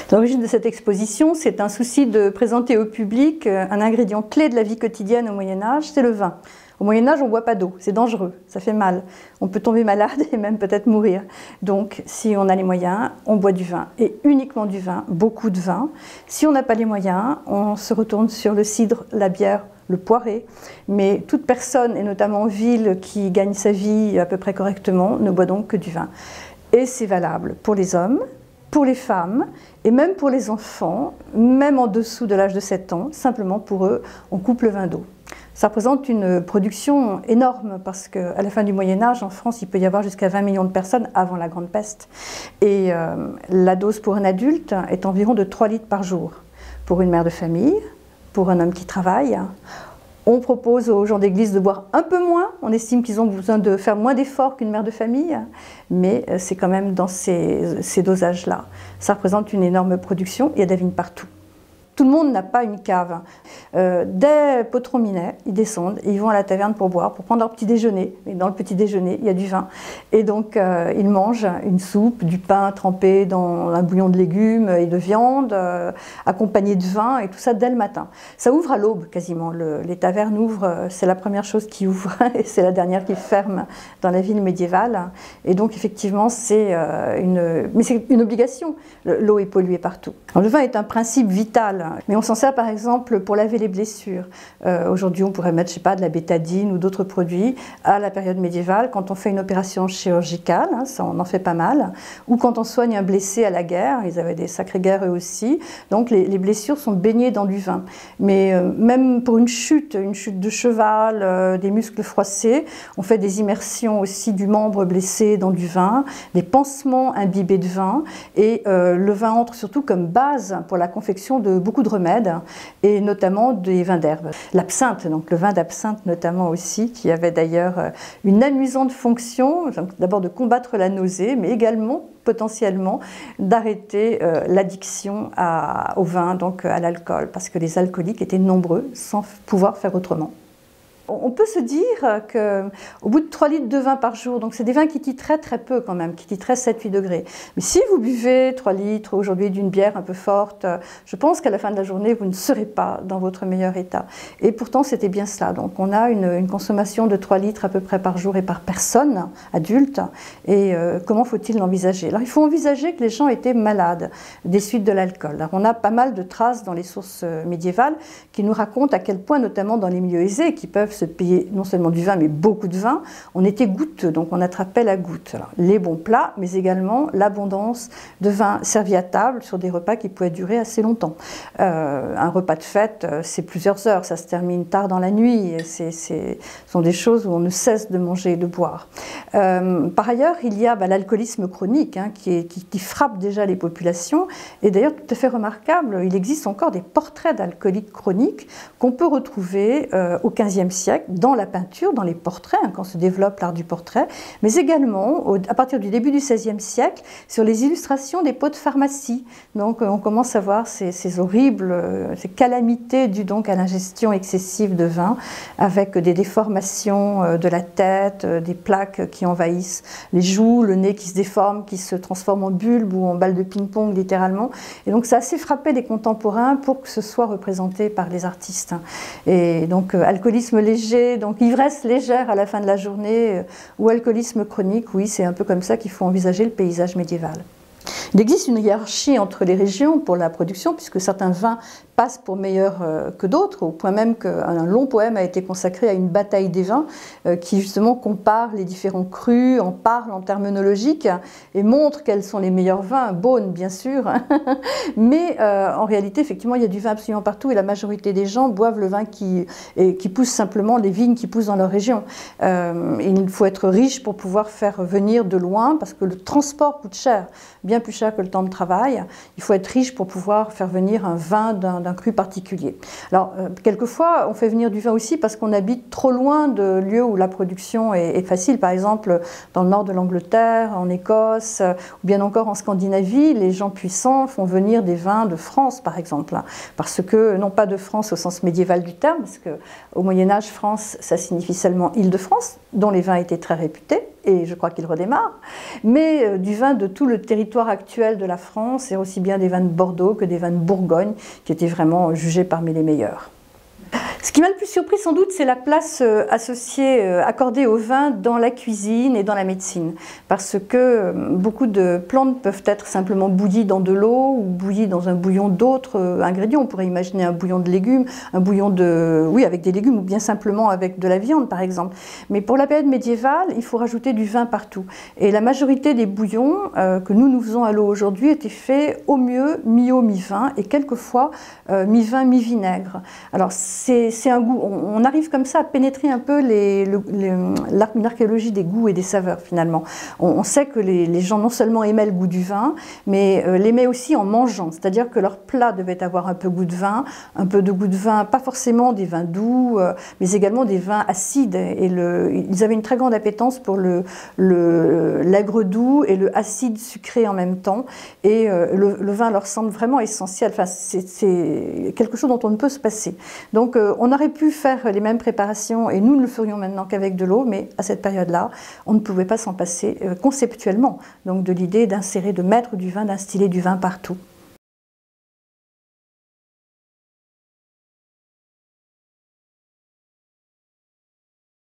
L'origine de cette exposition, c'est un souci de présenter au public un ingrédient clé de la vie quotidienne au Moyen-Âge, c'est le vin. Au Moyen-Âge, on ne boit pas d'eau, c'est dangereux, ça fait mal. On peut tomber malade et même peut-être mourir. Donc, si on a les moyens, on boit du vin. Et uniquement du vin, beaucoup de vin. Si on n'a pas les moyens, on se retourne sur le cidre, la bière, le poiré. Mais toute personne, et notamment en ville, qui gagne sa vie à peu près correctement, ne boit donc que du vin. Et c'est valable pour les hommes, pour les femmes et même pour les enfants, même en dessous de l'âge de 7 ans, simplement pour eux, on coupe le vin d'eau. Ça représente une production énorme parce qu'à la fin du Moyen-Âge, en France, il peut y avoir jusqu'à 20 millions de personnes avant la Grande Peste. Et la dose pour un adulte est environ de 3 litres par jour. Pour une mère de famille, pour un homme qui travaille, on propose aux gens d'église de boire un peu moins. On estime qu'ils ont besoin de faire moins d'efforts qu'une mère de famille, mais c'est quand même dans ces dosages-là. Ça représente une énorme production, il y a des vignes partout. Tout le monde n'a pas une cave. Dès Potron-Minet, ils descendent et ils vont à la taverne pour boire, pour prendre leur petit déjeuner. Et dans le petit déjeuner, il y a du vin. Et donc, ils mangent une soupe, du pain trempé dans un bouillon de légumes et de viande, accompagné de vin, et tout ça dès le matin. Ça ouvre à l'aube, quasiment. Les tavernes ouvrent, c'est la première chose qui ouvre, et c'est la dernière qui ferme dans la ville médiévale. Et donc, effectivement, c'est une obligation. L'eau est polluée partout. Alors, le vin est un principe vital. Mais on s'en sert par exemple pour laver les blessures. Aujourd'hui, on pourrait mettre, je sais pas, de la bétadine ou d'autres produits. À la période médiévale, quand on fait une opération chirurgicale, ça on en fait pas mal, ou quand on soigne un blessé à la guerre, ils avaient des sacrées guerres eux aussi, donc les blessures sont baignées dans du vin. Mais même pour une chute de cheval, des muscles froissés, on fait des immersions aussi du membre blessé dans du vin, des pansements imbibés de vin, et le vin entre surtout comme base pour la confection de beaucoup de remèdes, et notamment des vins d'herbe. L'absinthe, donc le vin d'absinthe notamment aussi, qui avait d'ailleurs une amusante fonction, d'abord de combattre la nausée, mais également potentiellement d'arrêter l'addiction au vin, donc à l'alcool, parce que les alcooliques étaient nombreux sans pouvoir faire autrement. On peut se dire qu'au bout de 3 litres de vin par jour, donc c'est des vins qui titraient très peu quand même, qui titraient 7-8 degrés. Mais si vous buvez 3 litres aujourd'hui d'une bière un peu forte, je pense qu'à la fin de la journée, vous ne serez pas dans votre meilleur état. Et pourtant, c'était bien cela. Donc on a une consommation de 3 litres à peu près par jour et par personne, adulte. Et comment faut-il l'envisager? Alors il faut envisager que les gens étaient malades des suites de l'alcool. On a pas mal de traces dans les sources médiévales qui nous racontent à quel point, notamment dans les milieux aisés, qui peuvent se payer non seulement du vin, mais beaucoup de vin, on était goutteux, donc on attrapait la goutte. Alors, les bons plats, mais également l'abondance de vin servi à table sur des repas qui pouvaient durer assez longtemps. Un repas de fête, c'est plusieurs heures, ça se termine tard dans la nuit, ce sont des choses où on ne cesse de manger et de boire. Par ailleurs, il y a l'alcoolisme chronique qui frappe déjà les populations, et d'ailleurs tout à fait remarquable, il existe encore des portraits d'alcooliques chroniques qu'on peut retrouver au XVe siècle, dans la peinture, dans les portraits, quand se développe l'art du portrait, mais également, à partir du début du XVIe siècle, sur les illustrations des pots de pharmacie. Donc on commence à voir ces horribles, ces calamités dues donc à l'ingestion excessive de vin, avec des déformations de la tête, des plaques qui envahissent les joues, le nez qui se déforme, qui se transforme en bulbe ou en balle de ping-pong littéralement. Et donc ça a assez frappé les contemporains pour que ce soit représenté par les artistes. Et donc alcoolisme léger, donc ivresse légère à la fin de la journée, ou alcoolisme chronique, oui, c'est un peu comme ça qu'il faut envisager le paysage médiéval. Il existe une hiérarchie entre les régions pour la production, puisque certains vins passent pour meilleurs que d'autres, au point même qu'un long poème a été consacré à une bataille des vins qui justement compare les différents crus, en parle en terminologique et montre quels sont les meilleurs vins, Beaune bien sûr, mais en réalité effectivement il y a du vin absolument partout et la majorité des gens boivent le vin qui pousse simplement, les vignes qui poussent dans leur région. Il faut être riche pour pouvoir faire venir de loin, parce que le transport coûte cher, bien plus cher que le temps de travail. Il faut être riche pour pouvoir faire venir un vin d'un cru particulier. Alors, quelquefois, on fait venir du vin aussi parce qu'on habite trop loin de lieux où la production est facile. Par exemple, dans le nord de l'Angleterre, en Écosse, ou bien encore en Scandinavie, les gens puissants font venir des vins de France, par exemple. Parce que, non pas de France au sens médiéval du terme, parce qu'au Moyen-Âge, France, ça signifie seulement Île-de-France, dont les vins étaient très réputés, et je crois qu'il redémarre, mais du vin de tout le territoire actuel de la France, et aussi bien des vins de Bordeaux que des vins de Bourgogne, qui étaient vraiment jugés parmi les meilleurs. Ce qui m'a le plus surpris sans doute, c'est la place accordée au vin dans la cuisine et dans la médecine. Parce que beaucoup de plantes peuvent être simplement bouillies dans de l'eau ou bouillies dans un bouillon d'autres ingrédients. On pourrait imaginer un bouillon de légumes, un bouillon avec des légumes ou bien simplement avec de la viande par exemple. Mais pour la période médiévale, il faut rajouter du vin partout. Et la majorité des bouillons que nous faisons à l'eau aujourd'hui étaient faits au mieux mi-eau, mi-vin et quelquefois mi-vin, mi-vinaigre. Alors c'est un goût, on arrive comme ça à pénétrer un peu l'archéologie des goûts et des saveurs finalement. On sait que les gens non seulement aimaient le goût du vin, mais l'aimaient aussi en mangeant, c'est-à-dire que leur plat devait avoir un peu goût de vin, un peu de goût de vin, pas forcément des vins doux, mais également des vins acides. Et ils avaient une très grande appétence pour l'aigre doux et le acide sucré en même temps. Et le vin leur semble vraiment essentiel. Enfin, c'est quelque chose dont on ne peut se passer. Donc on aurait pu faire les mêmes préparations et nous ne le ferions maintenant qu'avec de l'eau, mais à cette période-là, on ne pouvait pas s'en passer conceptuellement. Donc de l'idée d'insérer, de mettre du vin, d'instiller du vin partout.